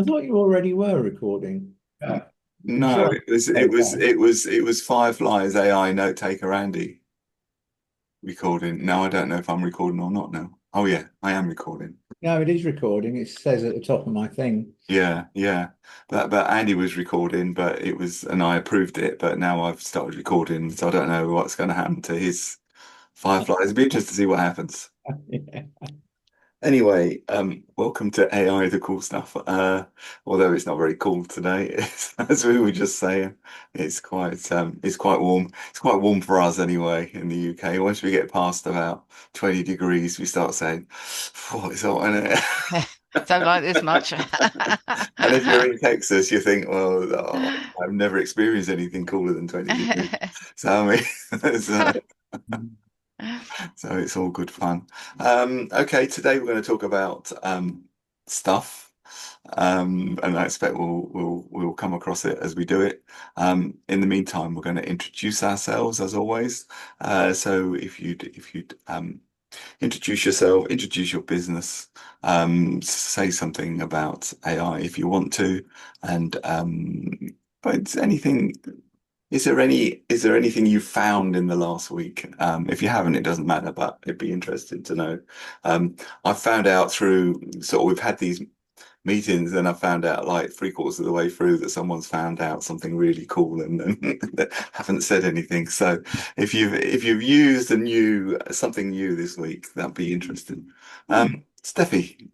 I thought you already were recording. I'm No, sure. Okay. it was Firefly's AI note taker Andy recording. No, I don't know if I'm recording or not now. Oh yeah, I am recording. No, it is recording. It says at the top of my thing. Yeah, yeah. But Andy was recording, but and I approved it, but now I've started recording, so I don't know what's going to happen to his Firefly. It'll be interesting to see what happens. Yeah. Anyway, welcome to AI, the cool stuff. Although it's not very cool today, as we were just saying, it's quite warm. It's quite warm for us anyway in the UK. Once we get past about 20 degrees, we start saying, "Oh, it's hot, isn't it?" Don't like this much. And if you're in Texas, you think, "Well, oh, I've never experienced anything cooler than 20 degrees." So I mean, it's, so it's all good fun. Okay, today we're going to talk about stuff, and I expect we'll come across it as we do it. In the meantime, we're going to introduce ourselves as always. So if you'd introduce yourself, introduce your business, say something about AI if you want to, and but anything. Is there anything you found in the last week? If you haven't, it doesn't matter, but it'd be interesting to know. I found out through sort of we've had these meetings, and I found out like three-quarters of the way through that someone's found out something really cool and they haven't said anything. So if you've used a new something new this week, that'd be interesting. Steffi,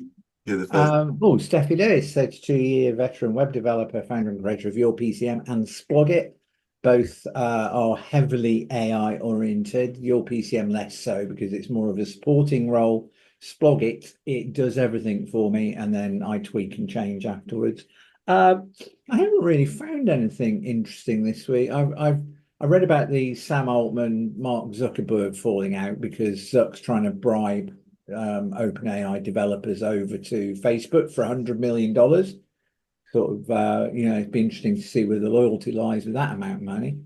you're the first. Steffi Lewis, 32-year veteran web developer, founder and creator of Your PCM and Splogit. Both are heavily AI oriented. Your PCM less so because it's more of a supporting role. Splogit, it does everything for me, and then I tweak and change afterwards. Uh, I haven't really found anything interesting this week. I read about the Sam Altman, Mark Zuckerberg falling out because Zuck's trying to bribe OpenAI developers over to Facebook for $100 million. Sort of, it'd be interesting to see where the loyalty lies with that amount of money.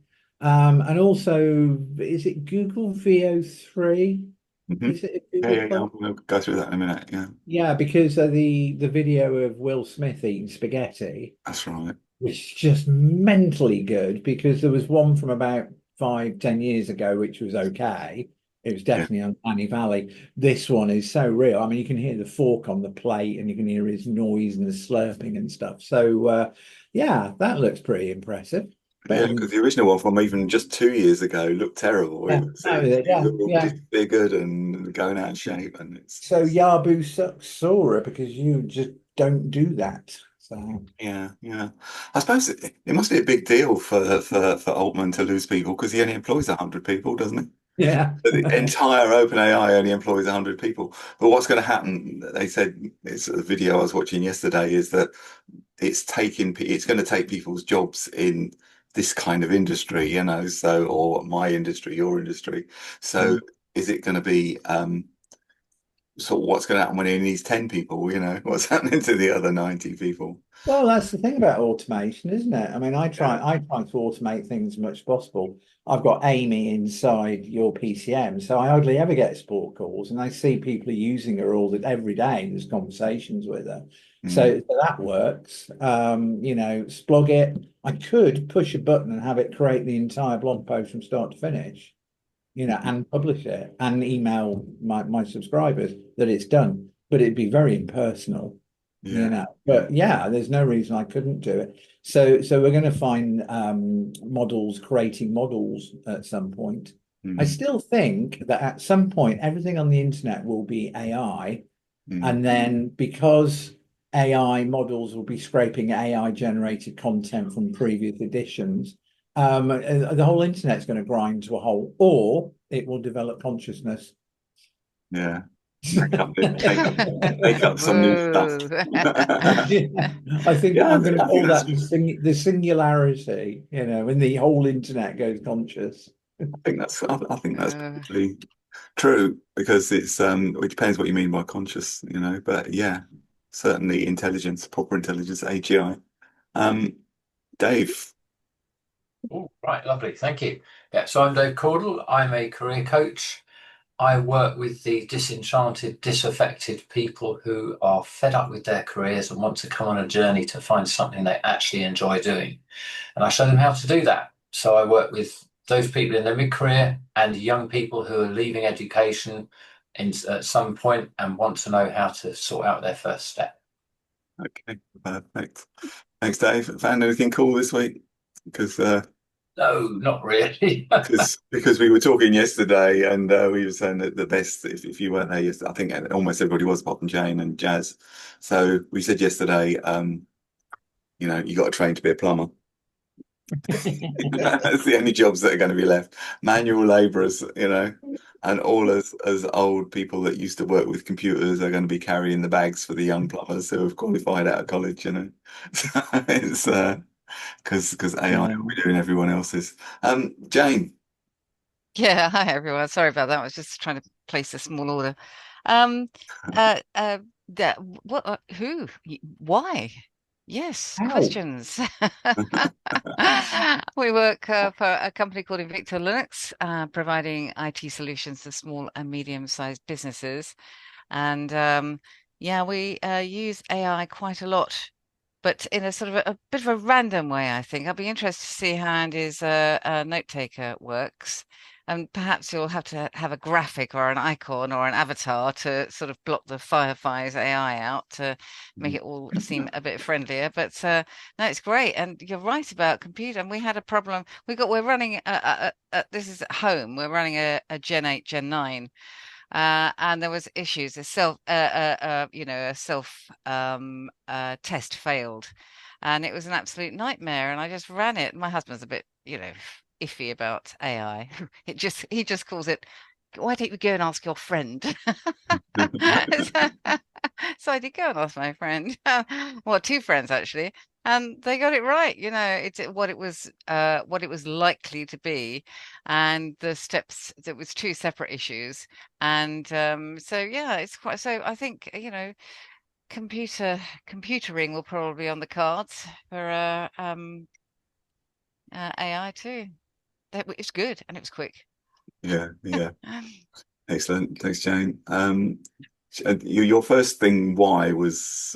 And also, is it Google VO3? Mhm. Is it a Yeah, Google yeah, yeah. product? We'll go through that in a minute. Yeah, Yeah, because the video of Will Smith eating spaghetti that's right. was just mentally good because there was one from about 5, 10 years ago, which was okay. It was Yeah. definitely Uncanny Valley. This one is so real. I mean, you can hear the fork on the plate and you can hear his noise and the slurping and stuff. So, yeah, that looks pretty impressive. But Yeah, because the original one from even just 2 years ago looked terrible. yeah, that was it. He Yeah, was all yeah. disfigured and going out of shape, and So Yabu sucks Sora because you just don't do that. So, yeah, yeah. I suppose it must be a big deal for Altman to lose people because he only employs 100 people, doesn't he? yeah. The entire OpenAI only employs 100 people. But what's going to happen? They said it's a video I was watching yesterday is that it's going to take people's jobs in this kind of industry, so or my industry, your industry. So is it going to be so what's going to happen when he needs 10 people? What's happening to the other 90 people? Well, that's the thing about automation, isn't it? I mean, I try to automate things as much as possible. I've got Amy inside your PCM, so I hardly ever get support calls, and I see people are using her every day. There's conversations with her, Mm, so that works. Splog it. I could push a button and have it create the entire blog post from start to finish, mhm. and publish it and email my subscribers that it's done, but it'd be very impersonal. Yeah, yeah. But yeah, there's no reason I couldn't do it. So we're going to find models creating models at some point. I Mhm, still think that at some point everything on the internet will be AI, mhm. and then because AI models will be scraping AI generated content from previous editions, the whole internet's going to grind to a halt, or it will develop consciousness. Yeah. Make up, make up, make up some new stuff. Boo. Yeah, I think Yeah, I'm going to I think call that the singularity, when the whole internet goes conscious. I think that's Uh, probably true because it depends what you mean by conscious. But yeah, certainly intelligence, proper intelligence, AGI. Um, Dave. Oh, right, lovely. Thank you. Yeah, so I'm Dave Caudle. I'm a career coach. I work with the disenchanted, disaffected people who are fed up with their careers and want to come on a journey to find something they actually enjoy doing. And I show them how to do that. So I work with those people in their mid-career and young people who are leaving education at some point and want to know how to sort out their first step. Okay, perfect. Thanks, Dave. Found anything cool this week? Because No, not really. because we were talking yesterday, and we were saying that the best, if you weren't there yesterday, I think almost everybody was apart from Jane and Jazz. So we said yesterday, you got to train to be a plumber. That's the only jobs that are going to be left. Manual labourers, and all as old people that used to work with computers are going to be carrying the bags for the young plumbers who have qualified out of college. So it's because AI will be doing everyone else's. Jane. Yeah, hi everyone. Sorry about that. I was just trying to place a small order. Um, that what? Who? Why? Yes, How? questions. We work for a company called Invicta Linux, providing IT solutions to small and medium-sized businesses. And yeah, we use AI quite a lot, but in a sort of a bit of a random way, I think. I'll be interested to see how Andy's note taker works. And perhaps you'll have to have a graphic or an icon or an avatar to sort of block the Fireflies AI out to make it all seem a bit friendlier. But no, it's great. And you're right about computer. And we had a problem. We're running, this is at home, we're running a Gen 8, Gen 9. And there was issues. A self test failed, and it was an absolute nightmare. And I just ran it. My husband's a bit, iffy about AI. He just calls it. Why don't you go and ask your friend? So, so I did go and ask my friend. Well, two friends actually, and they got it right. It's what it was likely to be, and the steps. There was two separate issues, and so yeah, it's quite. So I think computering will probably be on the cards for AI too. It's good and it was quick. Yeah, yeah. Excellent. Thanks, Jane. Your first thing, why was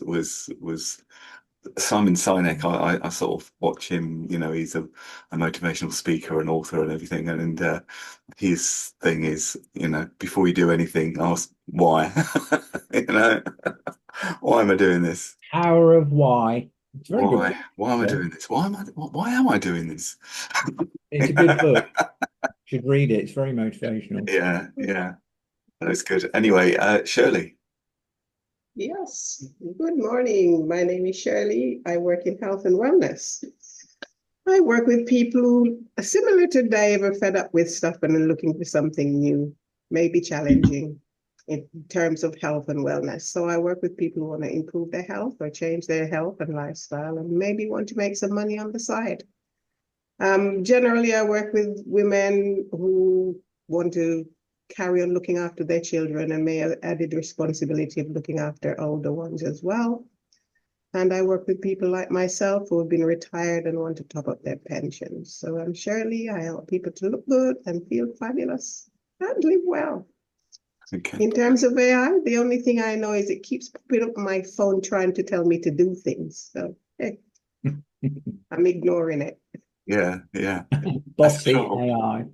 Simon Sinek. I sort of watch him. He's a motivational speaker and author and everything. And his thing is, before you do anything, ask why. You know, why am I doing this? Power of Why. It's very good. Why am I doing this? Why am I doing this? It's a good book. You should read it. It's very motivational. Yeah, yeah. That's good. Anyway, Shirley. Yes, good morning. My name is Shirley. I work in health and wellness. I work with people who are similar to Dave, are fed up with stuff and are looking for something new, maybe challenging in terms of health and wellness. So I work with people who want to improve their health or change their health and lifestyle and maybe want to make some money on the side. Generally, I work with women who want to carry on looking after their children and may have added responsibility of looking after older ones as well. And I work with people like myself who have been retired and want to top up their pensions. So I'm Shirley. I help people to look good and feel fabulous and live well. Okay. In terms of AI, the only thing I know is it keeps popping up on my phone trying to tell me to do things. So hey, I'm ignoring it. Yeah, yeah. Bossy Sort of, AI.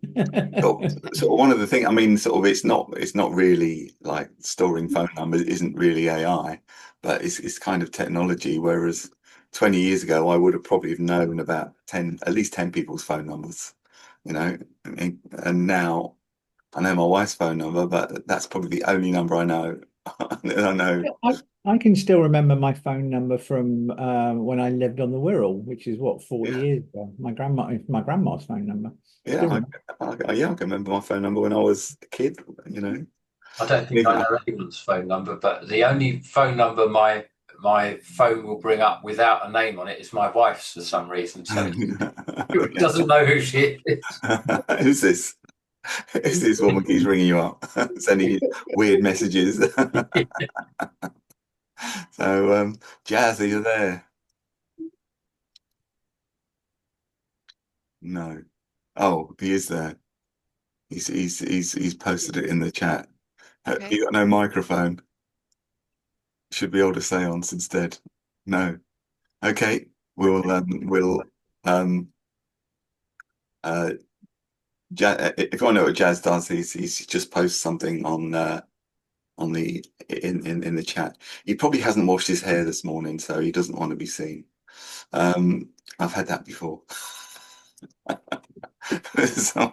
sort of one of the things. I mean, sort of, it's not really like storing phone numbers isn't really AI, but it's kind of technology. Whereas 20 years ago, I would have probably have known about at least 10 people's phone numbers. And now I know my wife's phone number, but that's probably the only number I know. I know. I can still remember my phone number from when I lived on the Wirral, which is what, 40 Yeah, years ago. My grandma's phone number. yeah, I can remember my phone number when I was a kid. I don't think I know anyone's phone number, but the only phone number my phone will bring up without a name on it is my wife's for some reason. So it doesn't know who she is. Who's this? Who's this woman keeps ringing you up, sending you weird messages? So, Jazz, are you there? No. Oh, he is there. He's posted it in the chat. Okay. You got no microphone. Should be able to say on instead. No. Okay. We'll uh if I know what Jazz does, he's just posts something on the in the chat. He probably hasn't washed his hair this morning, so he doesn't want to be seen. I've had that before. So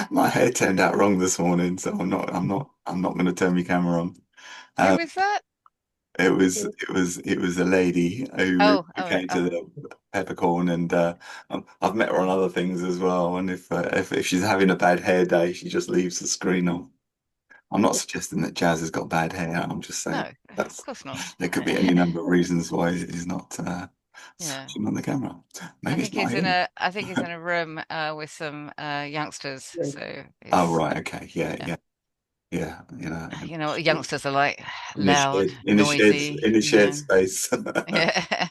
my hair turned out wrong this morning, so I'm not going to turn my camera on. Who Um, was that? it was a lady who Oh, came to the peppercorn, and I've met her on other things as well. And if she's having a bad hair day, she just leaves the screen on. I'm not suggesting that Jazz has got bad hair. I'm just saying no, of that's course not. there could be any number of reasons why he's not Yeah. switching on the camera. Maybe it's not him. I think he's in a room with some youngsters. So Oh it's right, okay, yeah. you know what youngsters are like, loud, In noisy, the you shared know. space. Yeah.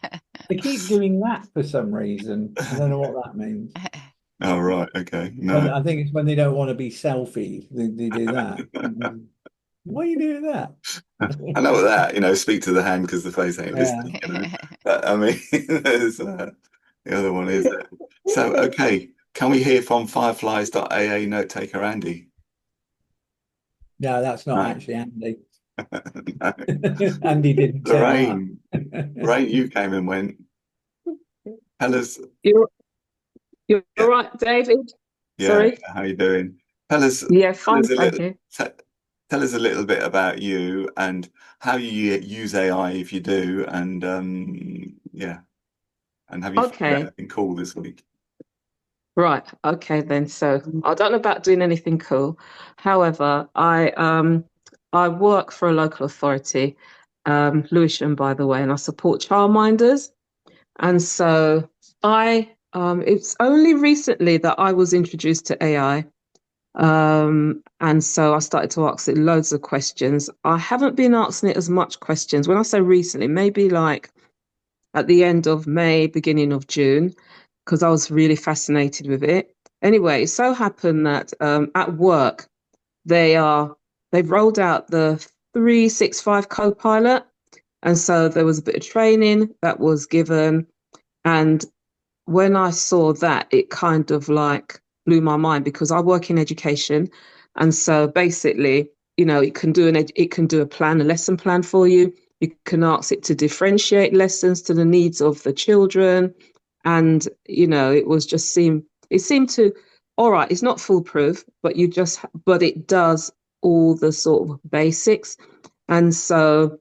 They keep doing that for some reason. I don't know what that means. Oh right, okay, When no. I think it's when they don't want to be selfie, they do that. Why are you doing that? I know that, speak to the hand because the face ain't Yeah. listening. But I mean, there's the other one is so okay. Can we hear from fireflies.aa note taker Andy? No, that's not No, actually Andy. no. Andy didn't turn up. Lorraine, you came and went. Tell us, You're yeah, all right, David? yeah. Sorry? How you doing? Tell us, Yeah, tell fine, us a thank little. you. Tell us a little bit about you and how you use AI if you do, and yeah, and have you found Okay, anything cool this week? right. Okay then. So I don't know about doing anything cool. However, I work for a local authority, Lewisham, by the way, and I support childminders. And so it's only recently that I was introduced to AI. And so I started to ask it loads of questions. I haven't been asking it as much questions. When I say recently, maybe like at the end of May, beginning of June, because I was really fascinated with it. Anyway, it so happened that at work they are they've rolled out the 365 Copilot, and so there was a bit of training that was given, and when I saw that, it kind of like blew my mind because I work in education, and so basically, it can do a plan, a lesson plan for you. You can ask it to differentiate lessons to the needs of the children, and it seemed to, all right, it's not foolproof, but it does all the sort of basics, and so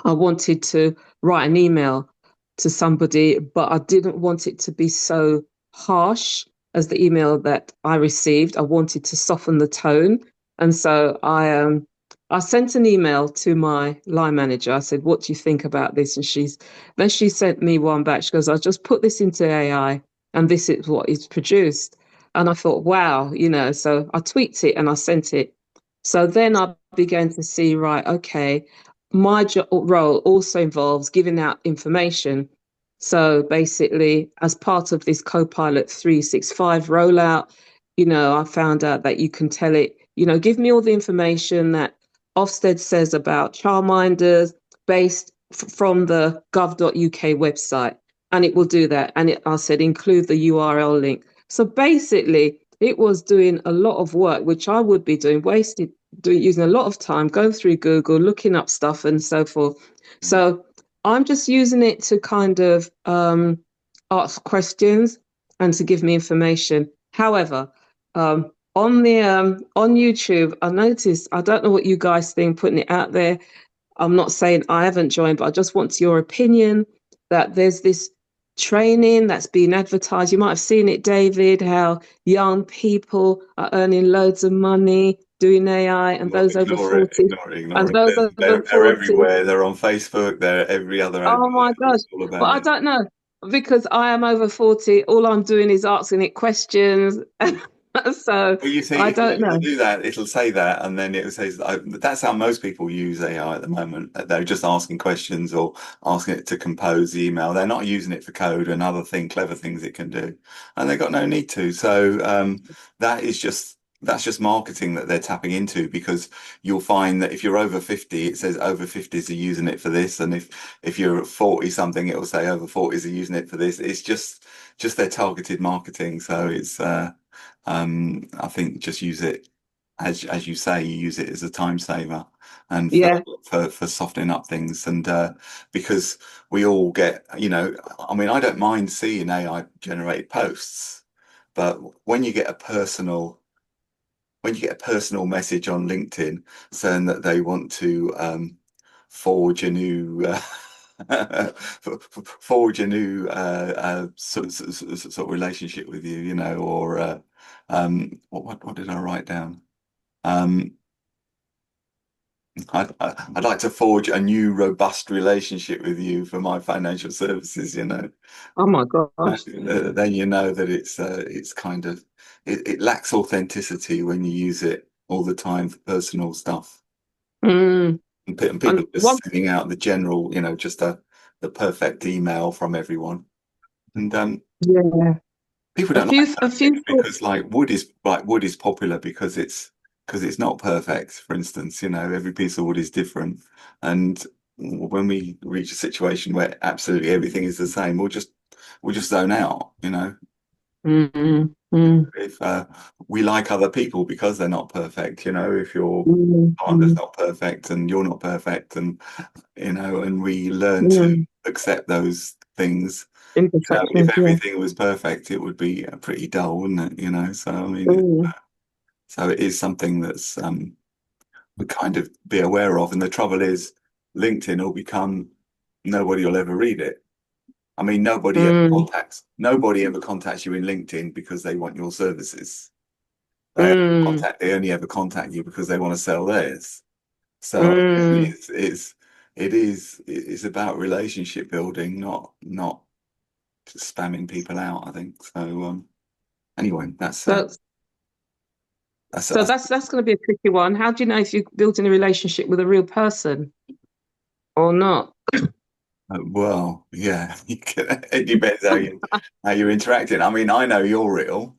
I wanted to write an email to somebody, but I didn't want it to be so harsh as the email that I received. I wanted to soften the tone. And so I sent an email to my line manager. I said, "What do you think about this?" And she sent me one back. She goes, "I just put this into AI and this is what is produced." And I thought, wow, so I tweaked it and I sent it. So then I began to see, right, okay, my role also involves giving out information. So basically, as part of this Copilot 365 rollout, I found out that you can tell it, give me all the information that Ofsted says about childminders based from the gov.uk website. And it will do that. And I said, include the URL link. So basically, it was doing a lot of work, which I would be using a lot of time going through Google, looking up stuff and so forth. So I'm just using it to kind of ask questions and to give me information. However, on YouTube, I noticed, I don't know what you guys think, putting it out there. I'm not saying I haven't joined, but I just want your opinion that there's this training that's being advertised. You might have seen it, David, how young people are earning loads of money doing AI, and those over Ignore it, 40, ignore and it. those over They're 40. everywhere. They're on Facebook. They're every other Oh advert. my gosh. It's all But about I don't know because I am over 40. All I'm doing is asking it questions. So Well, you see, I if don't you know. do that, it'll say that, and then it says that's how most people use AI at the moment. They're just asking questions or asking it to compose the email. They're not using it for code and other clever things it can do, and they've got no need to. So that's just marketing that they're tapping into, because you'll find that if you're over 50, it says over 50s are using it for this, and if you're 40 something, it will say over 40s are using it for this. It's just their targeted marketing. So it's I think just use it as you say, you use it as a time saver and Yeah. for softening up things. And because we all get, I mean, I don't mind seeing AI generated posts, but when you get a personal message on LinkedIn saying that they want to forge a new forge a new sort of relationship with you, or what did I write down? I'd like to forge a new robust relationship with you for my financial services. Oh my gosh. Then you know that it's kind of it lacks authenticity when you use it all the time for personal stuff. Mm. And people And are just sending out the general, just the perfect email from everyone. And yeah, people a don't like few, a those few things because wood is popular because it's not perfect. For instance, every piece of wood is different, and when we reach a situation where absolutely everything is the same, we'll just zone out. Mm, mm, If we like other people because they're not perfect, if your partner's mm, not perfect and you're not perfect, and we learn to mm. accept those things. If Imperfections, yeah. everything was perfect, it would be pretty dull, wouldn't it? So I mean, Mm, so it is something that's we kind of be aware of. And the trouble is, LinkedIn will become nobody will ever read it. I mean, mm, nobody ever contacts you in LinkedIn because they want your services. mm, They only ever contact you because they want to sell theirs. So mm. it's about relationship building, not spamming people out, I think. So anyway, So, so that's that's going to be a tricky one. How do you know if you're building a relationship with a real person or not? well, yeah. It depends how you're interacting. I mean, I know you're real.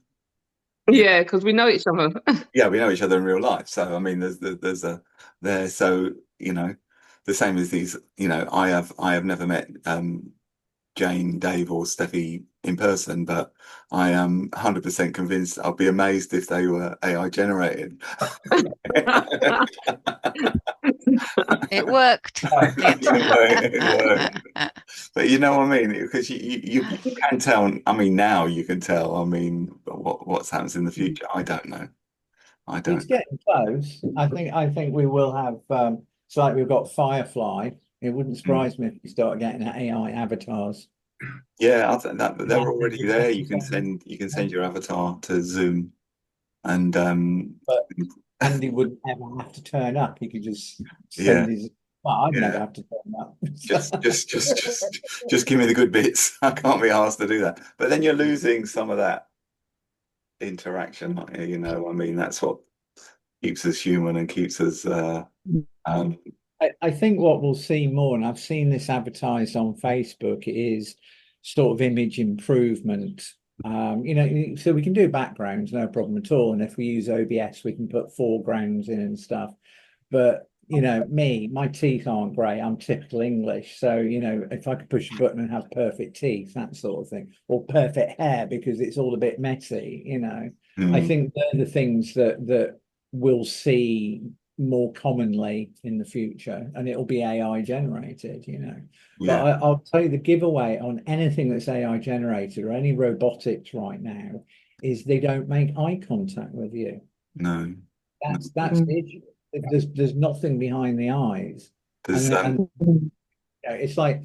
Yeah, because we know each other. Yeah, we know each other in real life. So I mean, there's a there. So the same as these. I have never met Jane, Dave, or Steffi in person, but I am 100% convinced. I'll be amazed if they were AI generated. It worked. It worked. But you know what I mean? Because you can tell. I mean, now you can tell. I mean, what's happens in the future, I don't know. I It's don't. getting close. I think we will have it's like we've got Firefly. It wouldn't Mm. surprise me if we start getting AI avatars. Yeah, I think that they're I think already it's there. just You the can same. send your avatar to Zoom, and But Andy wouldn't ever have to turn up. He could just yeah, send his. Well, I'd never yeah. have to turn up. Just give me the good bits. I can't be asked to do that. But then you're losing some of that interaction. I mean, that's what keeps us human and keeps us. Um, I think what we'll see more, and I've seen this advertised on Facebook, is sort of image improvement. So we can do backgrounds, no problem at all. And if we use OBS, we can put foregrounds in and stuff. But my teeth aren't great. I'm typical English. So, if I could push a button and have perfect teeth, that sort of thing, or perfect hair because it's all a bit messy. I mm, think they're the things that we'll see more commonly in the future, and it'll be AI generated. But yeah, I'll tell you the giveaway on anything that's AI generated or any robotics right now is they don't make eye contact with you. no, no. That's the issue. There's nothing behind the eyes, There's and it's like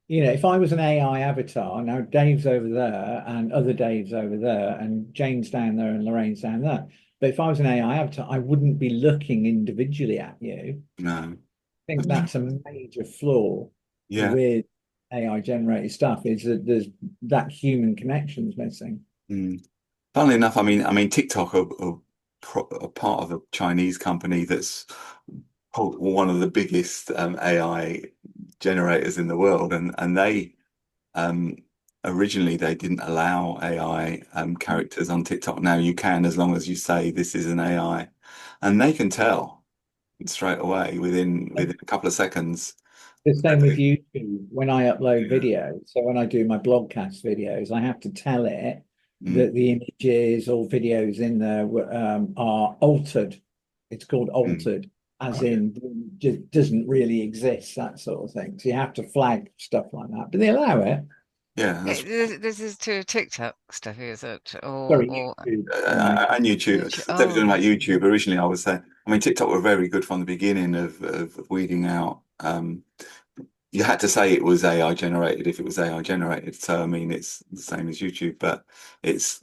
if I was an AI avatar now, Dave's over there and other Dave's over there and Jane's down there and Lorraine's down there. But if I was an AI avatar, I wouldn't be looking individually at you. no. I think that's a major flaw Yeah. with AI generated stuff is that there's that human connection's missing. Mm. Funnily enough, TikTok are part of a Chinese company that's one of the biggest AI generators in the world, and they um, originally they didn't allow AI characters on TikTok. Now you can, as long as you say this is an AI, and they can tell straight away within a couple of seconds. The same with YouTube when I upload Yeah. videos. So when I do my blogcast videos, I have to tell it Mm, that the images or videos in there are altered. It's called mm. altered, as Right. in just doesn't really exist, that sort of thing. So you have to flag stuff like that. But they allow it. Yeah, that's This is to TikTok stuff, is it? Sorry, Or YouTube. Right. and YouTube. YouTube? They were Oh, talking about YouTube originally. I was saying, TikTok were very good from the beginning of weeding out. You had to say it was AI generated if it was AI generated. So it's the same as YouTube, but it's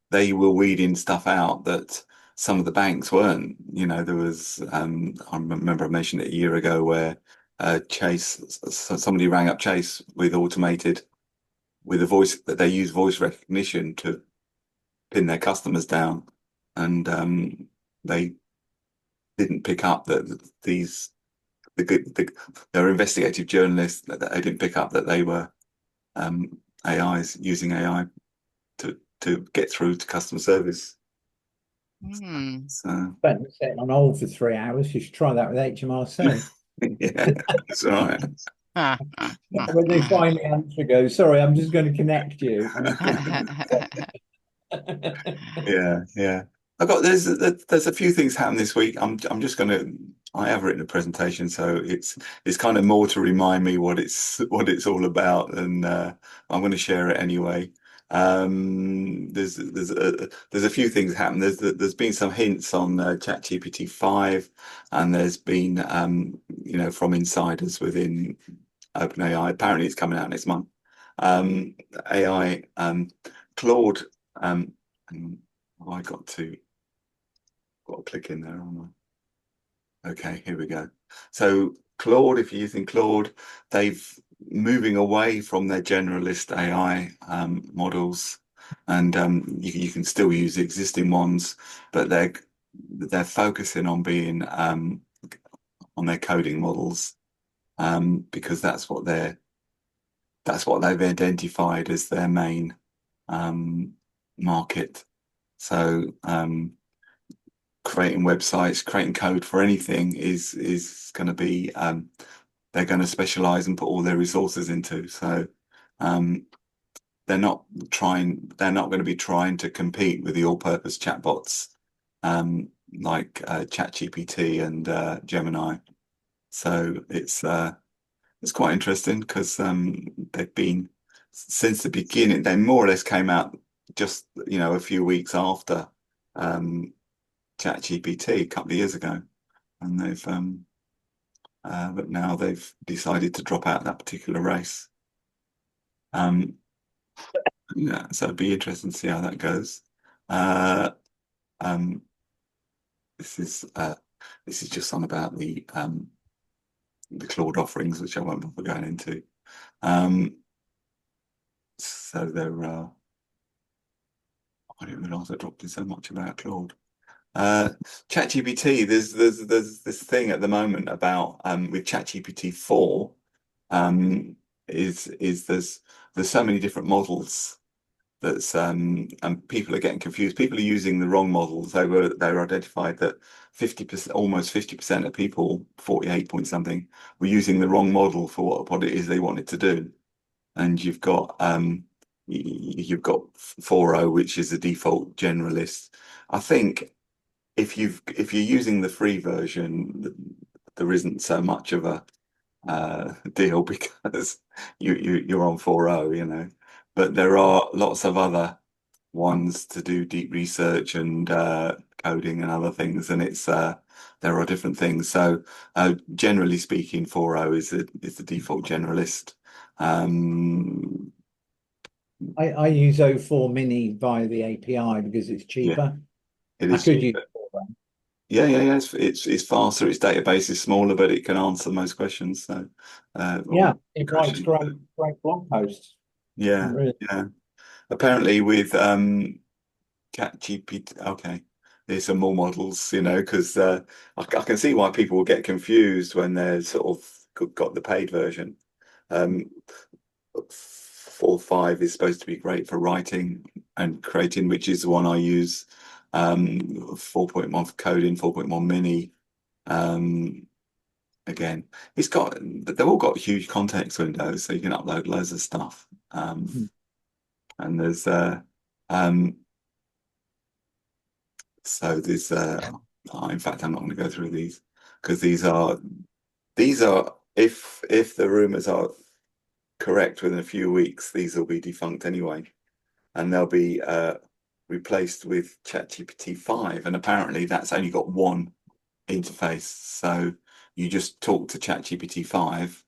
they were weeding stuff out that some of the banks weren't. There was I remember I mentioned it a year ago where Chase, somebody rang up Chase with a voice that they use voice recognition to pin their customers down, and they didn't pick up that they were investigative journalists that they didn't pick up that they were AIs using AI to get through to customer service. hmm. So Spent sitting on hold for 3 hours. You should try that with HMRC. yeah, that's right. When they finally answer, go, sorry, I'm just going to connect you. And Yeah, yeah. I got there's a few things happened this week. I have written a presentation, so it's kind of more to remind me what it's all about, and I'm going to share it anyway. There's a few things happened. There's been some hints on ChatGPT 5, and there's been from insiders within OpenAI. Apparently, it's coming out next month. AI Claude. And have I got to click in there, haven't I? Okay, here we go. So Claude, if you're using Claude, they've moving away from their generalist AI models, and you can still use the existing ones, but they're focusing on being on their coding models, because that's what they've identified as their main market. So creating websites, creating code for anything is going to be they're going to specialize and put all their resources into. So um, they're not going to be trying to compete with the all-purpose chatbots like ChatGPT and Gemini. So it's quite interesting because they've been since the beginning. They more or less came out just a few weeks after ChatGPT a couple of years ago, and but now they've decided to drop out that particular race. Um, yeah, so it'd be interesting to see how that goes. Uh, um, this is uh, this is just on about the Claude offerings, which I won't bother going into. Um, so they're I didn't realise I dropped in so much about Claude. ChatGPT, there's this thing at the moment about with ChatGPT 4, is there's so many different models that's and people are getting confused. People are using the wrong models. They were identified that 50%, almost 50% of people, 48 point something, were using the wrong model for what it is they wanted to do. And you've got 4.0, which is the default generalist. I think if you're using the free version, there isn't so much of a deal because you're on 4.0, but there are lots of other ones to do deep research and coding and other things, and there are different things. So generally speaking, 4.0 is the default generalist. Um, I use O4 Mini via the API because it's yeah, cheaper. it I is could use cheaper. Yeah, yeah, yeah. It's faster. Its database is smaller, but it can answer most questions. So, yeah, or it writes questions. great blog posts. Yeah, Really. yeah. Apparently, with ChatGPT. Okay, there's some more models, you know, because I can see why people will get confused when they're sort of got the paid version. 4.5 is supposed to be great for writing and creating, which is the one I use. 4.1 for coding, 4.1 mini. Again, they've all got huge context windows, so you can upload loads of stuff. And there's so there's in fact, I'm not going to go through these because these are if the rumors are correct within a few weeks, these will be defunct anyway, and they'll be replaced with ChatGPT 5, and apparently that's only got one interface. So you just talk to ChatGPT 5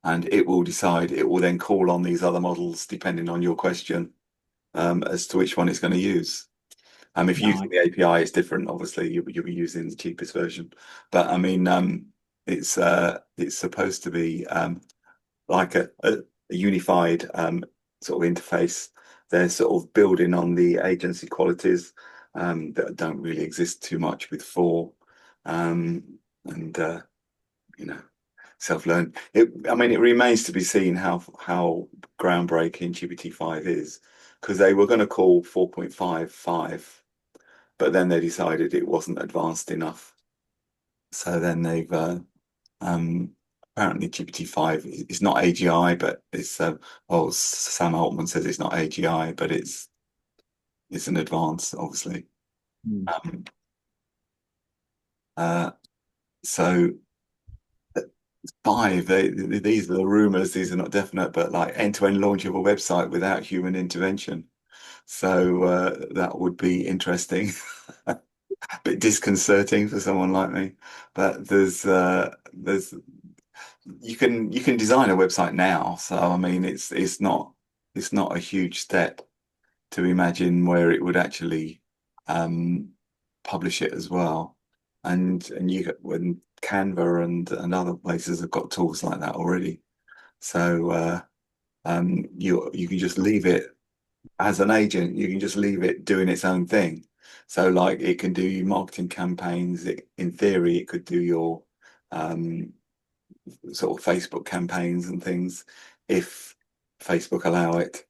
and it will decide, it will then call on these other models depending on your question as to which one it's going to use. If you use the API, it's different. Obviously, you'll be using the cheapest version. But I mean, it's supposed to be like a unified sort of interface. They're sort of building on the agency qualities that don't really exist too much with 4, and you know, self-learn. I mean, it remains to be seen how groundbreaking GPT-5 is, because they were going to call 4.5 5, but then they decided it wasn't advanced enough. So then they've apparently GPT-5 is not AGI, but it's well, Sam Altman says it's not AGI, but it's an advance, obviously. So 5, these are the rumors, these are not definite, but like end-to-end launch of a website without human intervention. So that would be interesting. A bit disconcerting for someone like me, but there's you can design a website now. So I mean, it's not a huge step to imagine where it would actually publish it as well. And when Canva and other places have got tools like that already. So you can just leave it as an agent. You can just leave it doing its own thing. So like it can do your marketing campaigns. In theory, it could do your sort of Facebook campaigns and things if Facebook allow it.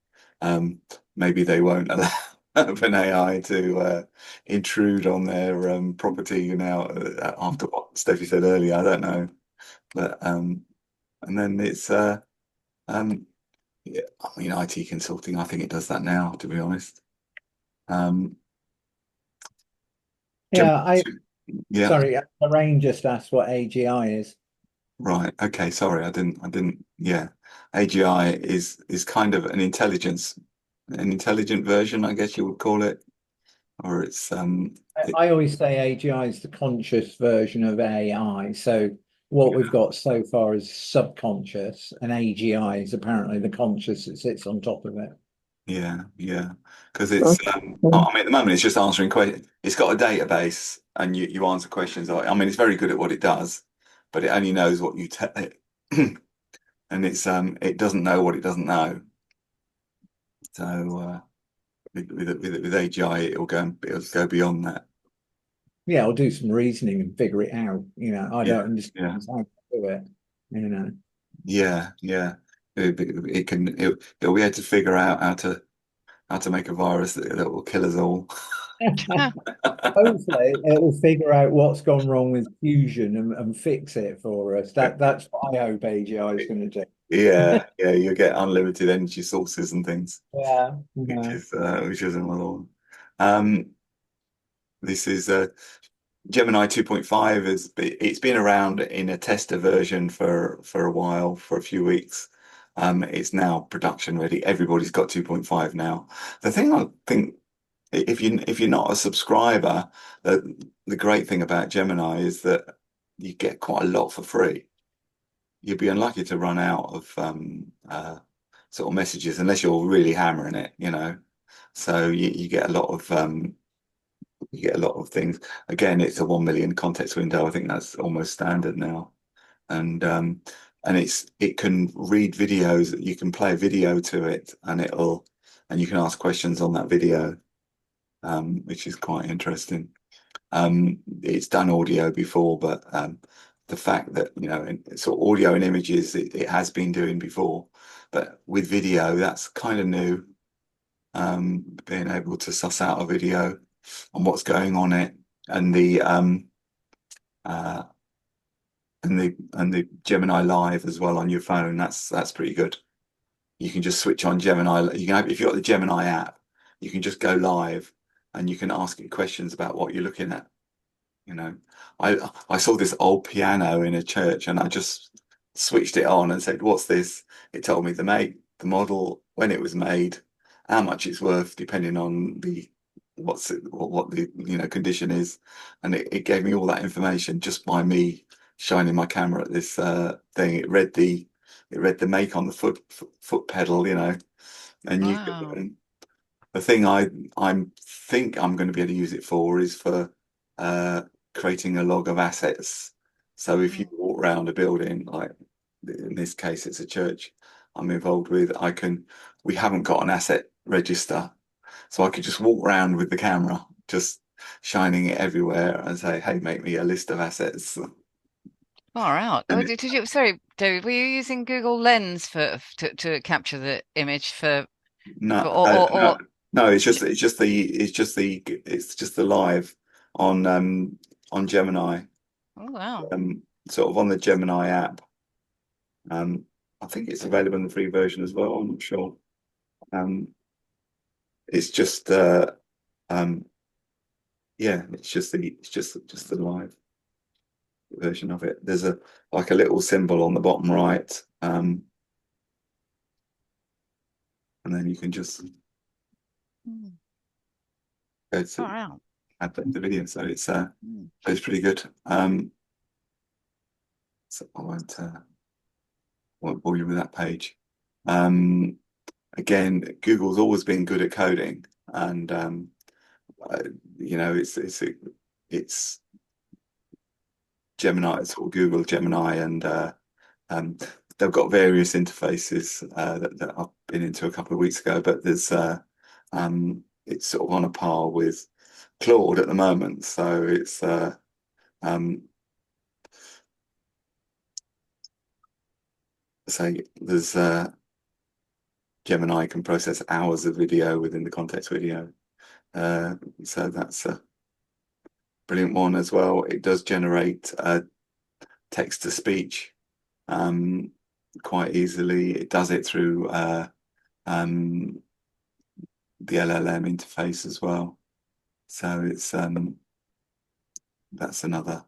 Maybe they won't allow OpenAI to intrude on their property, you know, after what Steffi said earlier. I don't know, but and then it's yeah, I mean, IT consulting, I think it does that now, to be honest. Yeah, yeah. Sorry, Lorraine just asked what AGI is. Right. Okay. Sorry, I didn't. Yeah, AGI is kind of an intelligent version, I guess you would call it, or it's I always say AGI is the conscious version of AI. So what we've got so far is subconscious, and AGI is apparently the conscious that sits on top of it. Yeah, because it's I mean, at the moment it's just answering questions. It's got a database, and you answer questions. I mean, it's very good at what it does, but it only knows what you tell it, and it doesn't know what it doesn't know. So with AGI, it'll go beyond that. Yeah, I'll do some reasoning and figure it out. You know, I don't understand how to do it. You know. Yeah. It'll be able to figure out how to make a virus that will kill us all. Hopefully, it will figure out what's gone wrong with Fusion and fix it for us. That's what I hope AGI is going to do. Yeah, you get unlimited energy sources and things. Yeah, which is another one. This is Gemini 2.5 it's been around in a tester version for a while, for a few weeks. It's now production ready. Everybody's got 2.5 now. The thing I think, if you're not a subscriber, the great thing about Gemini is that you get quite a lot for free. You'd be unlucky to run out of sort of messages unless you're really hammering it, you know. So you get a lot of things. Again, it's a 1 million context window. I think that's almost standard now. And it can read videos. You can play a video to it, and you can ask questions on that video. which is quite interesting. It's done audio before, but the fact that, you know, sort of audio and images, it has been doing before, but with video, that's kind of new. Being able to suss out a video and what's going on it, and the Gemini Live as well on your phone. That's pretty good. You can just switch on Gemini. You can have, if you've got the Gemini app, you can just go live and you can ask it questions about what you're looking at. You know, I saw this old piano in a church and I just switched it on and said, "What's this?" It told me the make, the model, when it was made, how much it's worth, depending on the what the, you know, condition is, and it gave me all that information just by me shining my camera at this thing. It read the make on the foot pedal, you know, and you Wow. the thing I think I'm going to be able to use it for is for creating a log of assets. So if you walk around a building, like in this case, it's a church I'm involved with, we haven't got an asset register. So I could just walk around with the camera, just shining it everywhere and say, "Hey, make me a list of assets." Far out. And Did you, sorry, David, were you using Google Lens to capture the image no, or no, it's just the live on Gemini, oh wow. sort of on the Gemini app. I think it's available in the free version as well. I'm not sure. It's just yeah, it's just the live version of it. There's a little symbol on the bottom right, and then you can just go to Far out. add the video. So it's Mm. pretty good. So I won't bore you with that page. Again, Google's always been good at coding, and you know, it's Gemini, it's sort of Google Gemini, and they've got various interfaces that I've been into a couple of weeks ago, but there's it's sort of on a par with Claude at the moment. So it's say there's Gemini can process hours of video within the context video. So that's a brilliant one as well. It does generate text to speech quite easily. It does it through the LLM interface as well. So it's that's another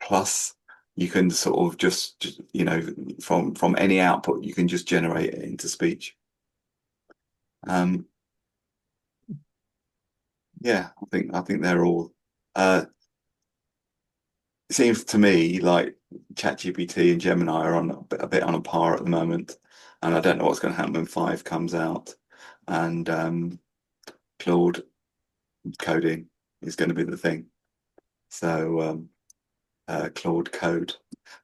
plus. You can sort of just you know, from any output, you can just generate it into speech. Yeah, I think they're all. It seems to me like ChatGPT and Gemini are on a bit on a par at the moment, and I don't know what's going to happen when 5 comes out, and Claude coding is going to be the thing. So Claude Code,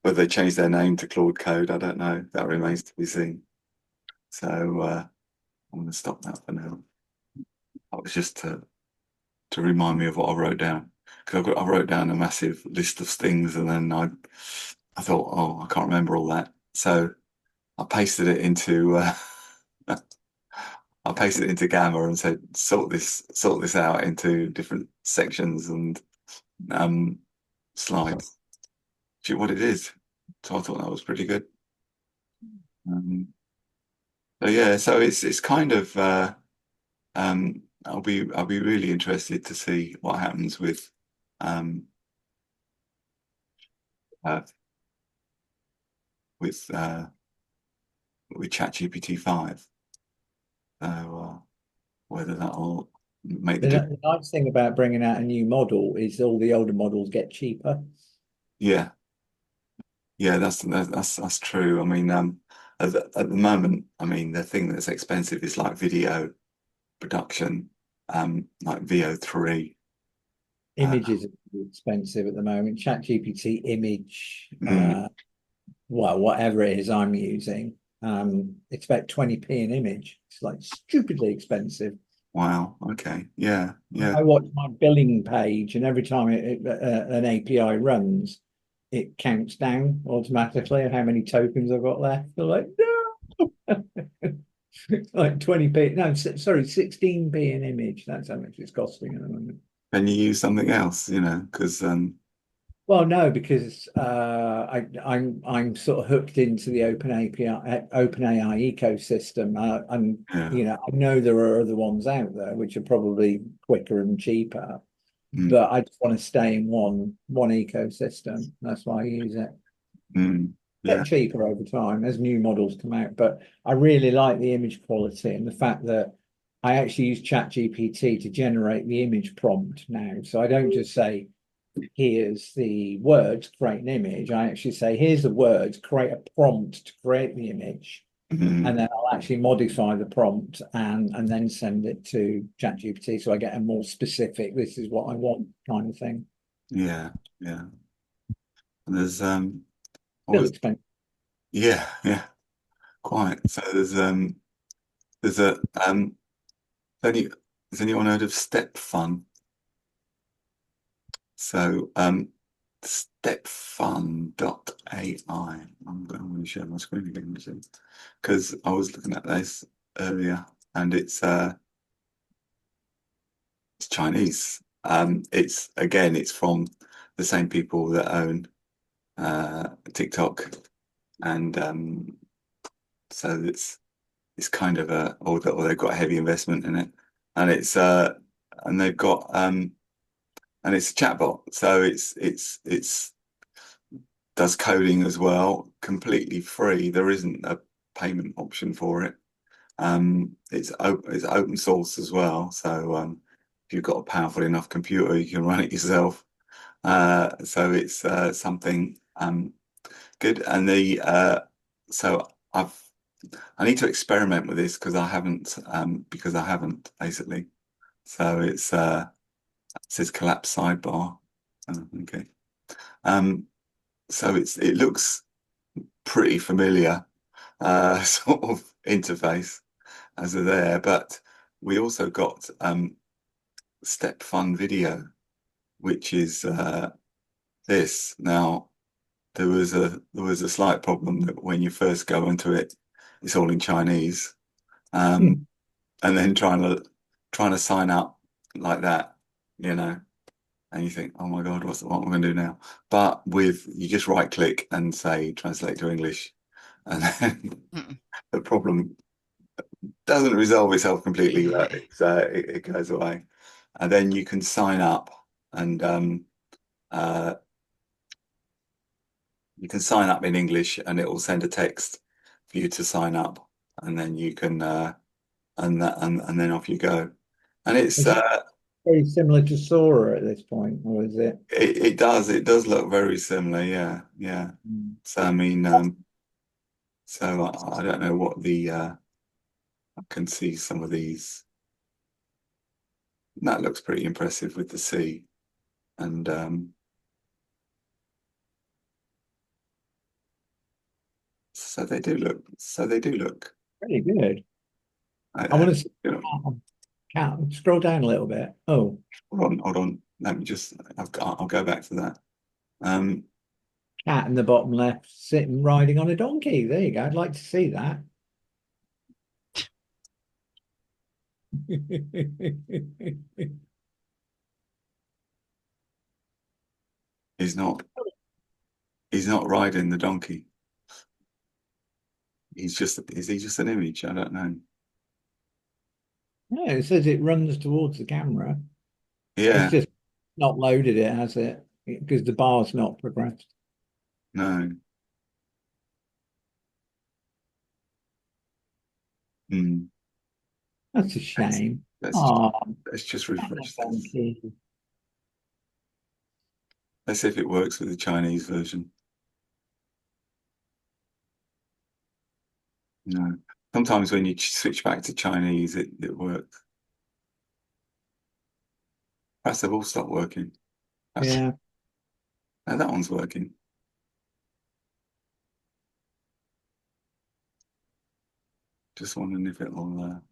whether they change their name to Claude Code, I don't know. That remains to be seen. So I'm going to stop that for now. That was just to remind me of what I wrote down, because I wrote down a massive list of things, and then I thought, oh, I can't remember all that. So I pasted it into Gamma and said, sort this out into different sections and slides. See what it is. So I thought that was pretty good. So yeah, so it's kind of I'll be really interested to see what happens with um uh, with ChatGPT 5. So whether that'll make the difference. The nice thing about bringing out a new model is all the older models get cheaper. Yeah, that's true. I mean, at the moment, I mean, the thing that's expensive is like video production, like VO3. Images are expensive at the moment. ChatGPT image, Mm. well, whatever it is I'm using, expect 20p an image. It's like stupidly expensive. Wow. Okay. Yeah. Yeah. I watch my billing page, and every time an API runs, it counts down automatically of how many tokens I've got left. They're like, no, like 20p. No, sorry, 16p an image. That's how much it's costing at the moment. Can you use something else? Because Well, no, because I'm sort of hooked into the OpenAI ecosystem, and yeah. I know there are other ones out there which are probably quicker and cheaper, Mm, but I just want to stay in one ecosystem. That's why I use it. yeah. Get cheaper over time as new models come out, but I really like the image quality and the fact that I actually use ChatGPT to generate the image prompt now. So I don't just say, here's the words, create an image. I actually say, here's the words, create a prompt to create the image. Mm, And then I'll actually modify the prompt and then send it to ChatGPT. So I get a more specific, this is what I want kind of thing. yeah. Yeah. And there's Still always expensive. yeah. Yeah. Quite. So there's a any has anyone heard of Stepfun? So Stepfun.ai. I'm going to share my screen again because I was looking at this earlier and it's Chinese. It's from the same people that own TikTok, and so it's kind of or they've got a heavy investment in it, and and they've got and it's a chatbot, so it's does coding as well, completely free. There isn't a payment option for it. It's open source as well, so if you've got a powerful enough computer, you can run it yourself. So it's something good. And so I need to experiment with this because I haven't basically. So it says collapse sidebar. Oh, okay. So it looks pretty familiar, sort of interface as are there, but we also got Stepfun Video, which is this. Now there was a slight problem that when you first go into it, it's all in Chinese, Hmm. and then trying to sign up like that, you know, and you think, oh my God, what am I going to do now? But you just right click and say translate to English, and then the problem doesn't resolve itself completely, but it goes away, and then you can sign up and uh, you can sign up in English and it will send a text for you to sign up, and then you can and then off you go. And it's Is it very similar to Sora at this point, or is it? it does look very similar, yeah, yeah. So I mean, so I don't know what I can see some of these. That looks pretty impressive with the sea, and so they do look. Pretty good. I I, want to see you know, cat. Scroll down a little bit. Oh, hold on. Let me just. I'll go back to that. Um, cat in the bottom left, sitting riding on a donkey. There you go. I'd like to see that. he's not. He's not riding the donkey. Is he just an image? I don't know. No, it says it runs towards the camera. It's Yeah, just not loaded it, has it? Because the bar's not progressed. no. Hmm. That's a Let's shame. let's Oh, let's just refresh this. donkey. Let's see if it works with the Chinese version. No. Sometimes when you switch back to Chinese, it works. Perhaps they've all stopped working. Yeah. No, that one's working. Just wondering if it'll.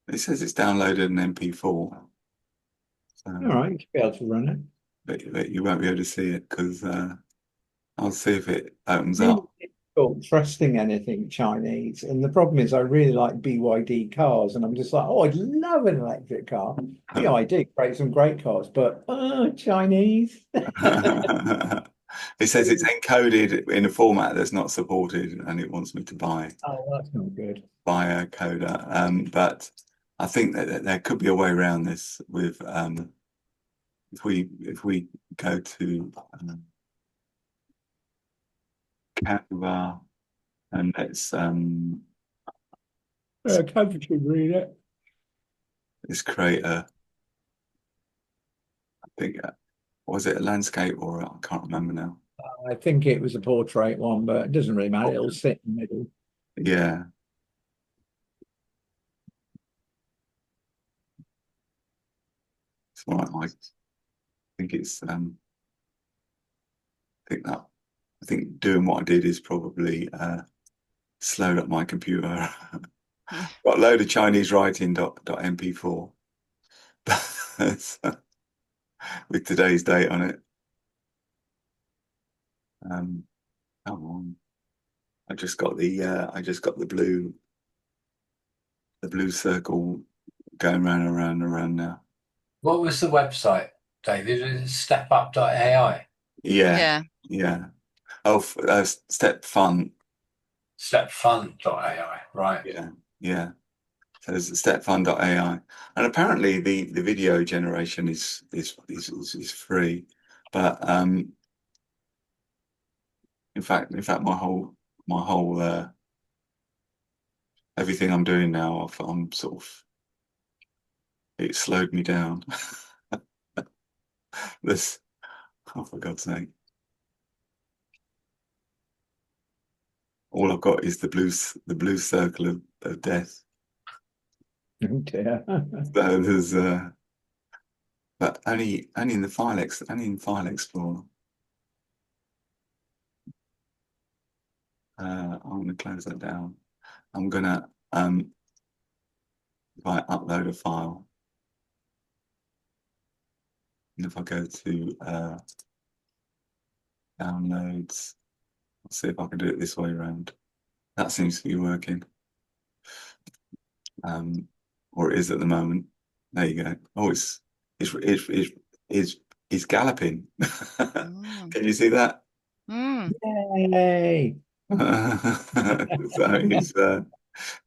It says it's downloaded an MP4. So, All right, you should be able to run it. but you won't be able to see it because I'll see if it opens Really up. difficult trusting anything Chinese, and the problem is I really like BYD cars, and I'm just like, oh, I'd love an electric car. BYD create some great cars, but Chinese. It says it's encoded in a format that's not supported, and it wants me to buy Oh, that's not good. a coder. But I think that there could be a way around this with if we go to Canva and Canva should read it. let's create a, I think was it a landscape or I can't remember now. I think it was a portrait one, but it doesn't really matter. It'll sit in the middle. Yeah. It's right, I think it's I think doing what I did is probably slowed up my computer. Got a load of Chinese writing .mp4 with today's date on it. Come on. I just got the blue circle going round and round and round now. What was the website, David? Is it Stepup.ai? Yeah. Oh, Stepfun. Stepfun.ai, right. Yeah. So there's Stepfun.ai, and apparently the video generation is free, but in fact my whole everything I'm doing now, I'm sort of, it slowed me down. This, oh, for God's sake. All I've got is the blue circle of death. Oh dear. So there's but only in the file explorer. I'm going to close that down. I'm gonna if I upload a file, and if I go to downloads, let's see if I can do it this way around. That seems to be working. Or it is at the moment. There you go. Oh, it's galloping. Can you see that? Yay. So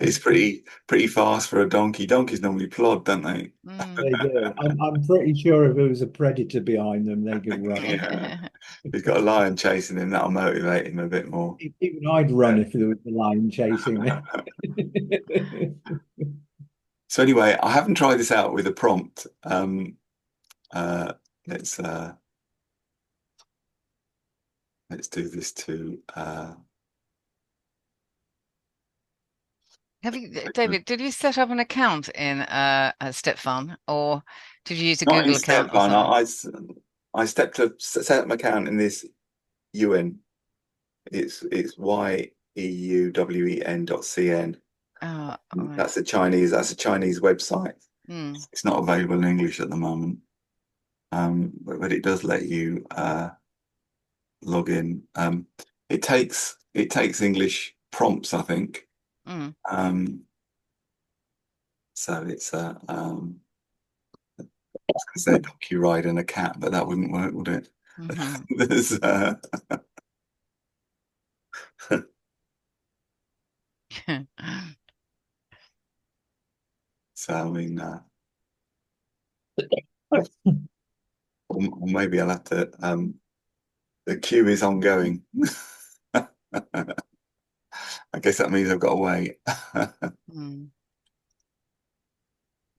it's pretty fast for a donkey. Donkeys normally plod, don't they? They do. I'm pretty sure if there was a predator behind them, they could run. Yeah. He's got a lion chasing him, that'll motivate him a bit more. Even I'd run if there was a lion chasing me. So anyway, I haven't tried this out with a prompt. Let's do this to David, did you set up an account in Stepfun, or did you use a not Google in account or Stepfun. something? I set up an account in this yuewen. It's yuewen.cn. Oh, right. That's a Chinese website. It's not available in English at the moment. But it does let you log in. It takes English prompts, I think. So it's I was going to say a donkey ride and a cat, but that wouldn't work, would it? There's so I mean, or maybe I'll have to. The queue is ongoing. I guess that means I've got to wait.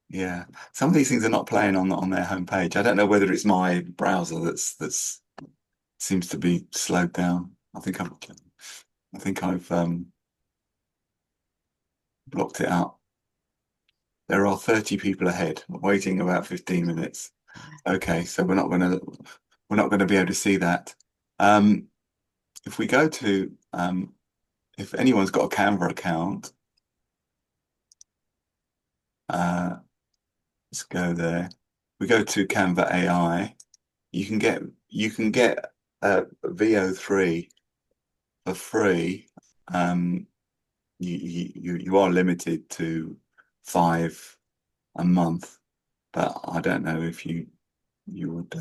Yeah, some of these things are not playing on their homepage. I don't know whether it's my browser that's seems to be slowed down. I think I've blocked it out. There are 30 people ahead, waiting about 15 minutes. Okay, so we're not going to be able to see that. If we go to if anyone's got a Canva account, let's go there. We go to Canva AI. You can get VO3 for free. You are limited to 5 a month, but I don't know if you would.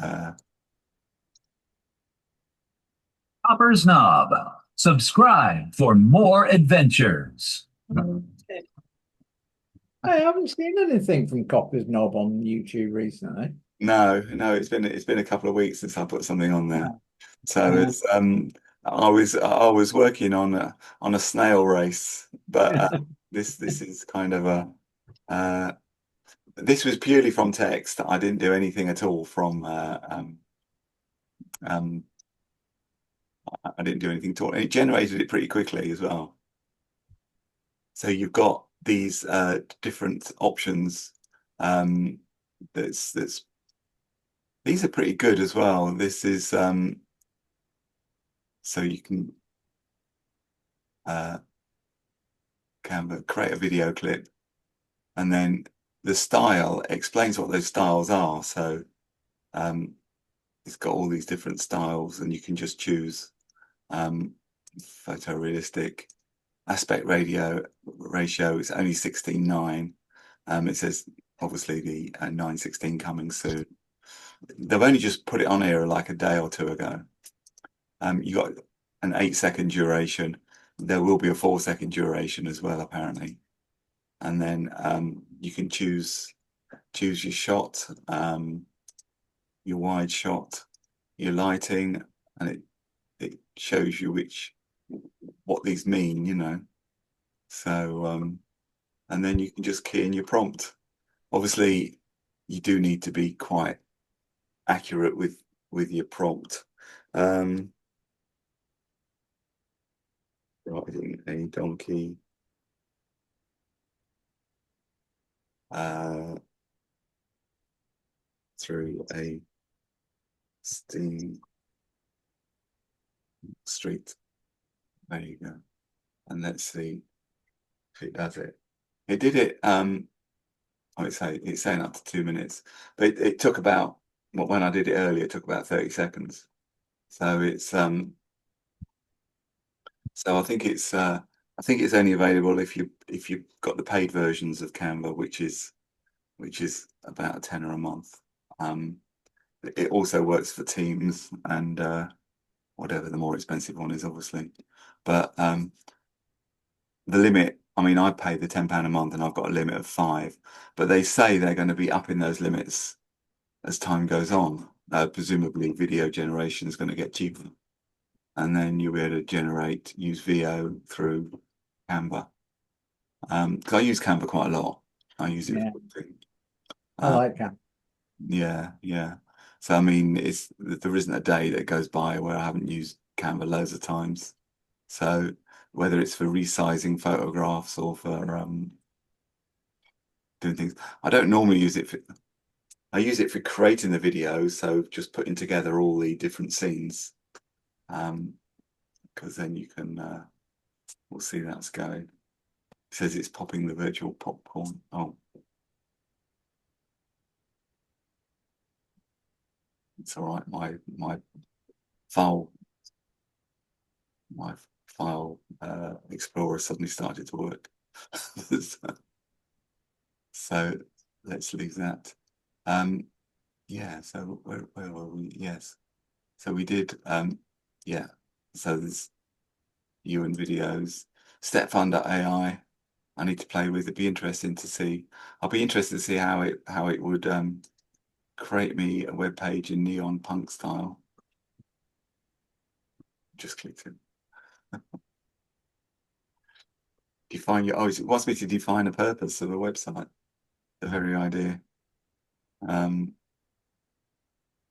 Hopper's Knob. Subscribe for more adventures. I haven't seen anything from Copper's Knob on YouTube recently. No, it's been a couple of weeks since I put something on there. So Yeah. it's I was working on a snail race, but this is kind of a this was purely from text. I didn't do anything at all from I didn't do anything at all. And it generated it pretty quickly as well. So you've got these different options. That's these are pretty good as well. This is so you can Canva create a video clip, and then the style explains what those styles are. So it's got all these different styles, and you can just choose photorealistic. Aspect ratio is only 16:9. It says obviously the 9:16 coming soon. They've only just put it on here like a day or two ago. You got an 8-second duration. There will be a 4-second duration as well, apparently. And then you can choose your shot, your wide shot, your lighting, and it shows you what these mean, you know. So and then you can just key in your prompt. Obviously, you do need to be quite accurate with your prompt. Riding a donkey. Through a steam street. There you go. And let's see if it does it. It did it. It's saying up to 2 minutes, but it took about when I did it earlier, it took about 30 seconds. So it's so I think it's only available if you've got the paid versions of Canva, which is about a tenner a month. It also works for Teams and whatever the more expensive one is, obviously. But the limit, I mean, I pay the £10 a month and I've got a limit of 5, but they say they're going to be upping those limits as time goes on. Presumably video generation is going to get cheaper, and then you'll be able to use VEO through Canva. Because I use Canva quite a lot. I use it for everything. I like Canva. Yeah. So I mean, there isn't a day that goes by where I haven't used Canva loads of times. So whether it's for resizing photographs or for doing things, I don't normally use it for. I use it for creating the videos, so just putting together all the different scenes, because then you can. We'll see that's going. It says it's popping the virtual popcorn. Oh. It's all right. My file explorer suddenly started to work. So let's leave that. Yeah. So where were we? Yes. So we did. Yeah. So there's yuewen videos, Stepfun.ai. I need to play with. It'd be interesting to see. I'll be interested to see how it would create me a web page in neon punk style. Just clicked it. Define your. Oh, it wants me to define a purpose of a website. The very idea.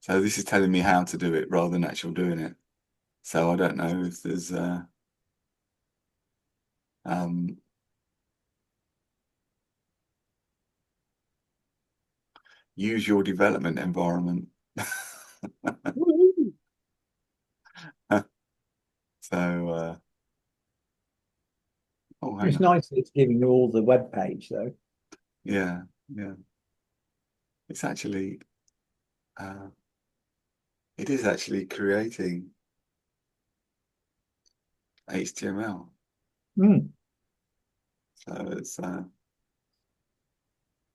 So this is telling me how to do it rather than actual doing it. So I don't know if there's use your development environment. So it's nice that it's giving you all the web page though. Yeah, yeah. It's actually, it is actually creating HTML. Mm. So it's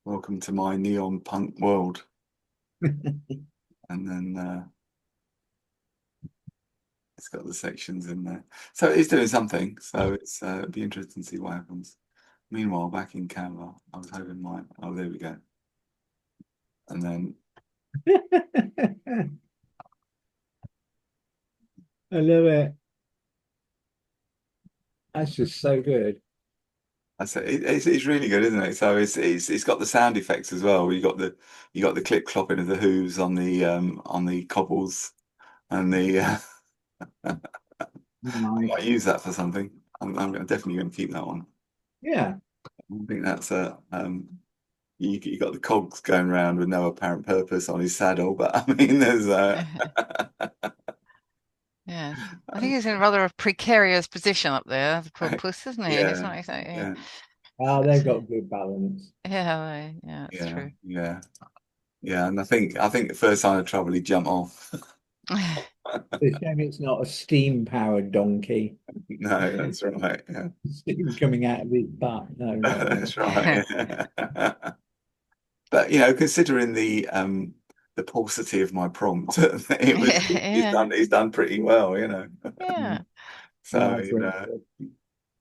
welcome to my neon punk world. And then it's got the sections in there. So it's doing something. So it's it'll be interesting to see what happens. Meanwhile, back in Canva, I was hoping oh, there we go. And then I love it. That's just so good. I say it's really good, isn't it? So it's got the sound effects as well. You got the clip clopping of the hooves on the cobbles and the I Nice. might use that for something. I'm definitely going to keep that one. Yeah. I think that's you got the cogs going around with no apparent purpose on his saddle, but I mean there's Yeah, I think he's in rather a precarious position up there, the poor puss, isn't he? He's yeah, not exactly. yeah, Oh, they've got good balance. Yeah, yeah, that's yeah, true. yeah. And I think the first sign of trouble, he jumped off. It's a shame it's not a steam-powered donkey. No, that's right. Yeah, Steam coming out of his butt. No, not that's really. right. Yeah. But considering the paucity of my prompt, Yeah, he's done pretty well, yeah. So No, it's really good.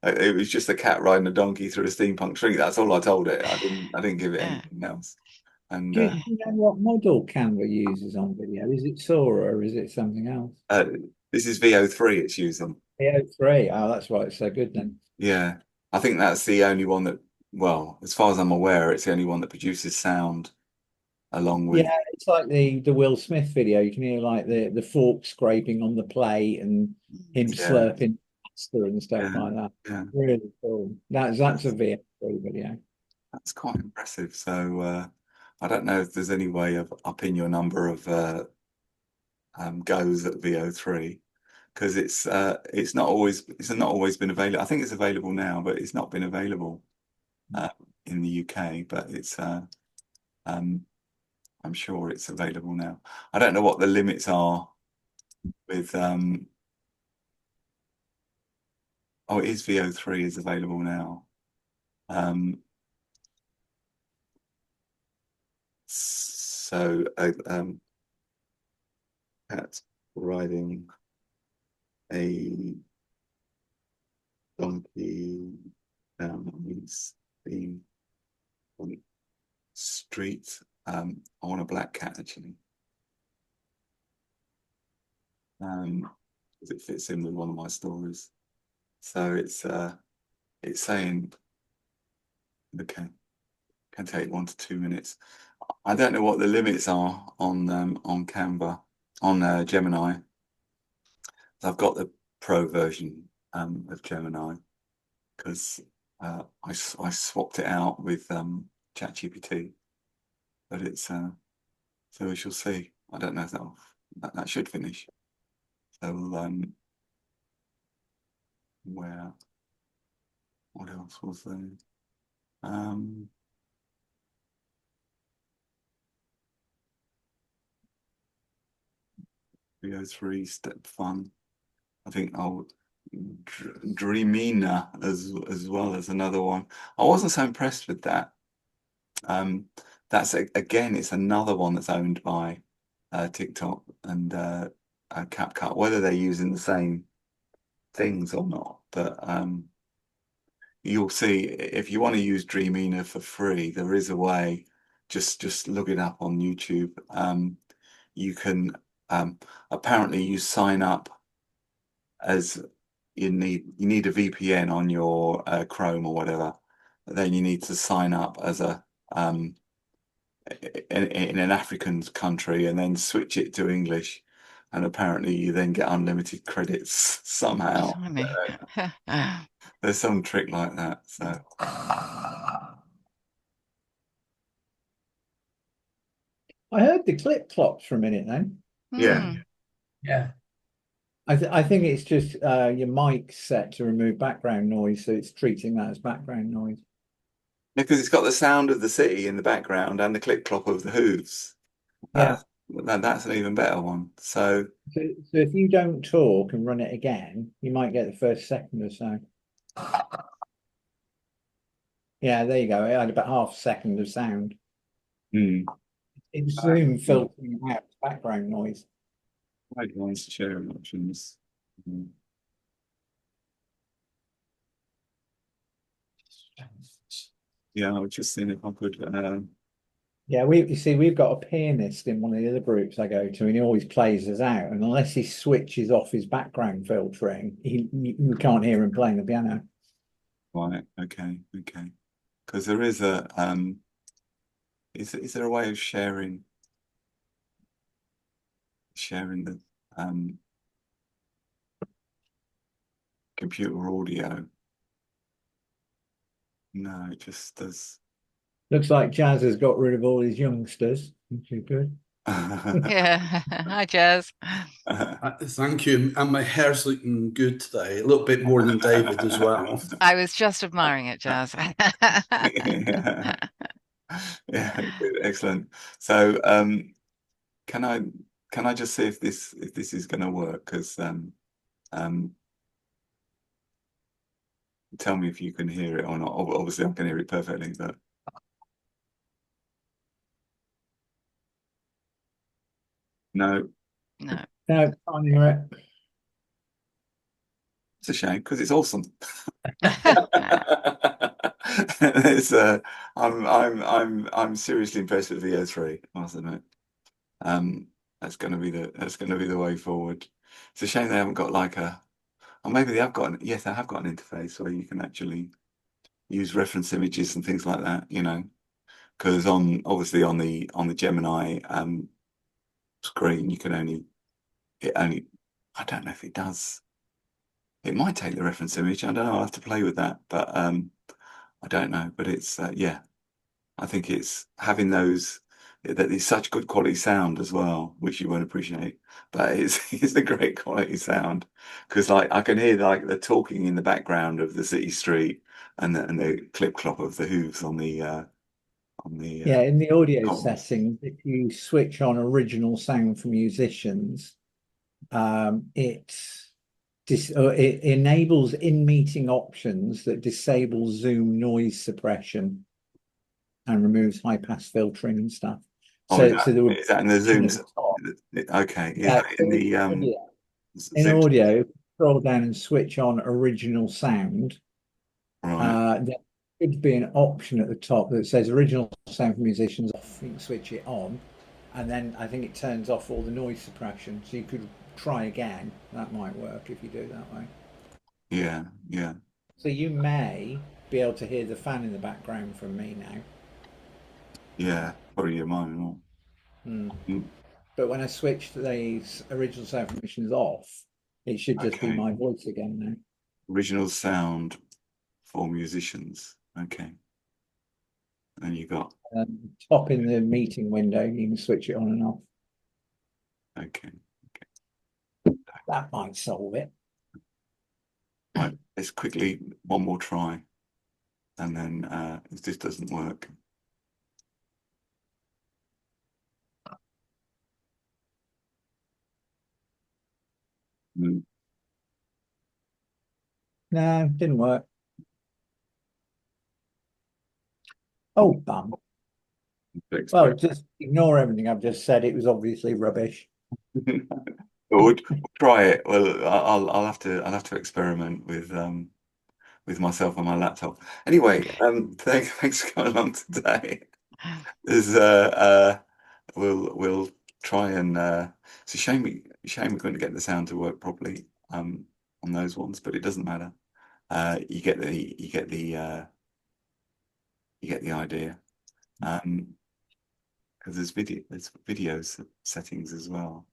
it was just a cat riding a donkey through a steampunk street. That's all I told it. I didn't give it Yeah. anything else. And Do you know what model Canva uses on video? Is it Sora or is it something else? this is VO3 it's using. VO3. Oh, that's why it's so good then. Yeah, I think that's the only one that, well, as far as I'm aware, it's the only one that produces sound along with. Yeah, it's like the Will Smith video. You can hear like the fork scraping on the plate and him Yeah, slurping pasta and stuff yeah, like that. yeah. Really cool. That's a VO3 video. That's quite impressive. So I don't know if there's any way of upping your number of goes at VO3 because it's not always been available. I think it's available now, but it's not been available in the UK. But it's I'm sure it's available now. I don't know what the limits are with oh, it is VO3 is available now. So cat riding a donkey down his theme on street. I want a black cat actually. Because it fits in with one of my stories. So it's saying okay, can take 1 to 2 minutes. I don't know what the limits are on Canva, on Gemini. I've got the pro version of Gemini because I swapped it out with ChatGPT, but it's so we shall see. I don't know if that should finish. So where what else was there? VO3 Stepfun. I think Dreamina as well as another one. I wasn't so impressed with that. That's again, it's another one that's owned by TikTok and CapCut. Whether they're using the same things or not, but you'll see if you want to use Dreamina for free, there is a way. Just look it up on YouTube. You can apparently you sign up as you need a VPN on your Chrome or whatever. Then you need to sign up as a in an African country and then switch it to English. And apparently you then get unlimited credits somehow. Blimey. There's some trick like that. So I heard the clip clops for a minute then. yeah. Yeah. I think it's just your mic set to remove background noise, so it's treating that as background noise. Because it's got the sound of the city in the background and the clip clop of the hooves. Yeah. That's an even better one. So So if you don't talk and run it again, you might get the first second or so. Yeah, there you go. It had about half a second of sound. It's Zoom filtering out background noise. Hide noise sharing options. Yeah, I was just seeing if I could. Yeah, you see, we've got a pianist in one of the other groups I go to, and he always plays us out. And unless he switches off his background filtering, you can't hear him playing the piano. Right. Okay. Because there is a is there a way of sharing the computer audio? No, it just does. Looks like Jazz has got rid of all his youngsters, which is good. Yeah. Hi, Jazz. Thank you. And my hair's looking good today, a little bit more than David as well. I was just admiring it, Jazz. Yeah. Yeah, excellent. So can I just see if this is going to work? Because tell me if you can hear it or not. Obviously, I can hear it perfectly, but no. No. No, can't hear it. It's a shame because it's awesome. It's I'm seriously impressed with VO3, I must admit. That's gonna be the way forward. It's a shame they haven't got like a, or maybe they have got yes, they have got an interface where you can actually use reference images and things like that, you know. Because obviously on the Gemini screen you can only I don't know if it does. It might take the reference image. I don't know. I'll have to play with that, but I don't know. But it's yeah, I think it's having those that is such good quality sound as well, which you won't appreciate. But it's a great quality sound because like I can hear like the talking in the background of the city street and the clip clop of the hooves on the Yeah, in the audio columns. settings, if you switch on original sound for musicians, it enables in-meeting options that disable Zoom noise suppression and removes high-pass filtering and stuff. Oh, So there would is that in the Zooms? Okay, is yeah, that in the in Zoom? audio, scroll down and switch on original sound. Right. There could be an option at the top that says original sound for musicians off. You can switch it on, and then I think it turns off all the noise suppression. So you could try again. That might work if you do it that way. Yeah. So you may be able to hear the fan in the background from me now. Yeah, probably your mine. But when I switch these original sound for musicians off, it should just be my voice again now. Original sound for musicians. Okay. And you got Top in the meeting window, you can switch it on and off. okay. That might solve it. Right, let's quickly one more try. And then if this doesn't work. No, didn't work. Oh, bum. Well, just ignore everything I've just said. It was obviously rubbish. We'll try it. Well, I'll have to experiment with myself on my laptop. Anyway, thanks for coming along today. There's we'll try and it's a shame we couldn't get the sound to work properly on those ones, but it doesn't matter. You get the idea. Because there's videos settings as well.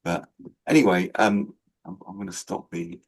But anyway, I'm going to stop the